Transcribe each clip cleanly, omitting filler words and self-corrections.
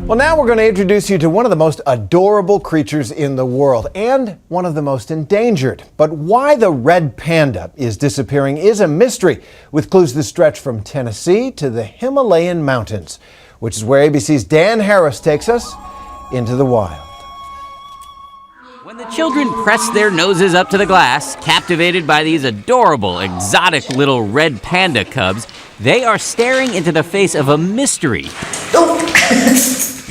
Well, now we're going to introduce you to one of the most adorable creatures in the world and one of the most endangered. But why the red panda is disappearing is a mystery, with clues that stretch from Tennessee to the Himalayan mountains, which is where ABC's Dan Harris takes us into the wild. When the children press their noses up to the glass, captivated by these adorable, exotic little red panda cubs, they are staring into the face of a mystery.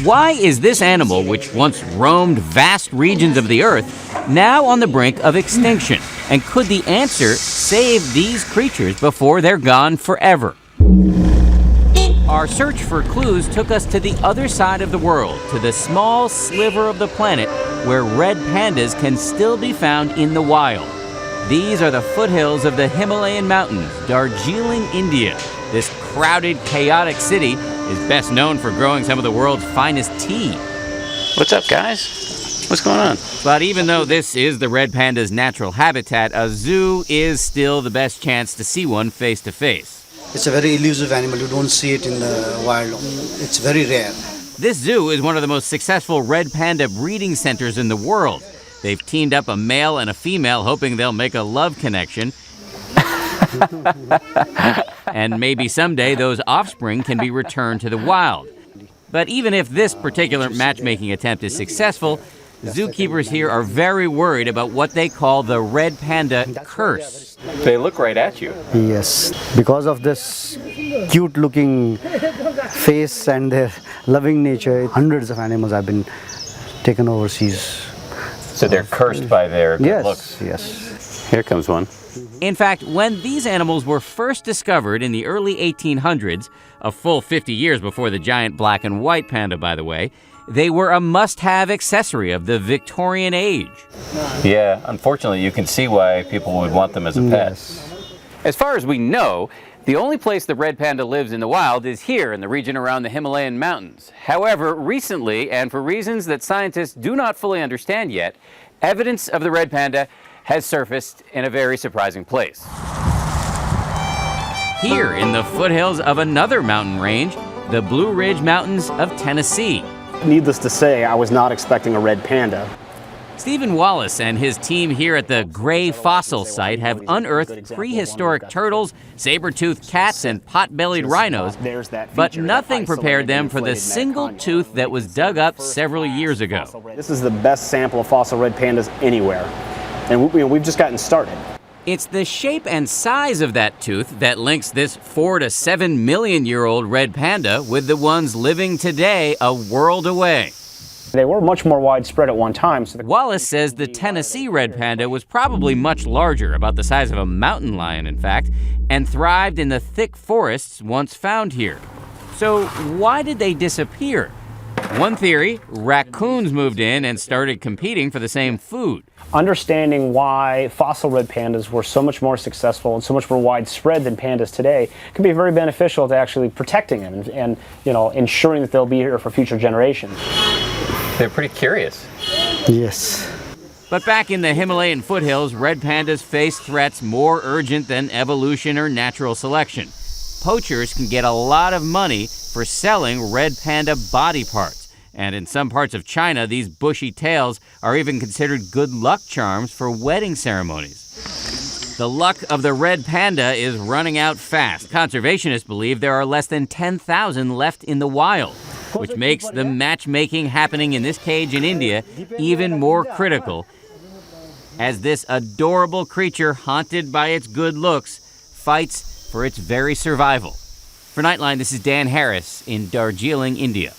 Why is this animal, which once roamed vast regions of the earth, now on the brink of extinction? And could the answer save these creatures before they're gone forever? Our search for clues took us to the other side of the world, to the small sliver of the planet where red pandas can still be found in the wild. These are the foothills of the Himalayan mountains, Darjeeling, India. This crowded, chaotic city is best known for growing some of the world's finest tea. What's up, guys? What's going on? But even though this is the red panda's natural habitat, a zoo is still the best chance to see one face to face. It's a very elusive animal. You don't see it in the wild. It's very rare. This zoo is one of the most successful red panda breeding centers in the world. They've teamed up a male and a female, hoping they'll make a love connection. And maybe someday those offspring can be returned to the wild. But even if this particular matchmaking attempt is successful, zookeepers here are very worried about what they call the red panda curse. They look right at you. Yes, because of this cute-looking face and their loving nature, hundreds of animals have been taken overseas. So they're cursed by their good looks. Yes. Here comes one. In fact, when these animals were first discovered in the early 1800s, a full 50 years before the giant black and white panda, by the way, they were a must-have accessory of the Victorian age. Yeah, unfortunately, you can see why people would want them as a pet. Yes. As far as we know, the only place the red panda lives in the wild is here in the region around the Himalayan mountains. However, recently, and for reasons that scientists do not fully understand yet, evidence of the red panda has surfaced in a very surprising place. Here in the foothills of another mountain range, the Blue Ridge Mountains of Tennessee. Needless to say, I was not expecting a red panda. Stephen Wallace and his team here at the Gray Fossil Site have unearthed prehistoric turtles, saber-toothed cats, and pot-bellied rhinos, but nothing prepared them for the single tooth that was dug up several years ago. This is the best sample of fossil red pandas anywhere, and we've just gotten started. It's the shape and size of that tooth that links this 4 to 7 million year old red panda with the ones living today a world away. They were much more widespread at one time. Wallace says the Tennessee red panda was probably much larger, about the size of a mountain lion, in fact, and thrived in the thick forests once found here. So why did they disappear? One theory, raccoons moved in and started competing for the same food. Understanding why fossil red pandas were so much more successful and so much more widespread than pandas today can be very beneficial to actually protecting them and ensuring that they'll be here for future generations. They're pretty curious. Yes. But back in the Himalayan foothills, red pandas face threats more urgent than evolution or natural selection. Poachers can get a lot of money for selling red panda body parts. And in some parts of China, these bushy tails are even considered good luck charms for wedding ceremonies. The luck of the red panda is running out fast. Conservationists believe there are less than 10,000 left in the wild, which makes the matchmaking happening in this cage in India even more critical, as this adorable creature, haunted by its good looks, fights for its very survival. For Nightline, this is Dan Harris in Darjeeling, India.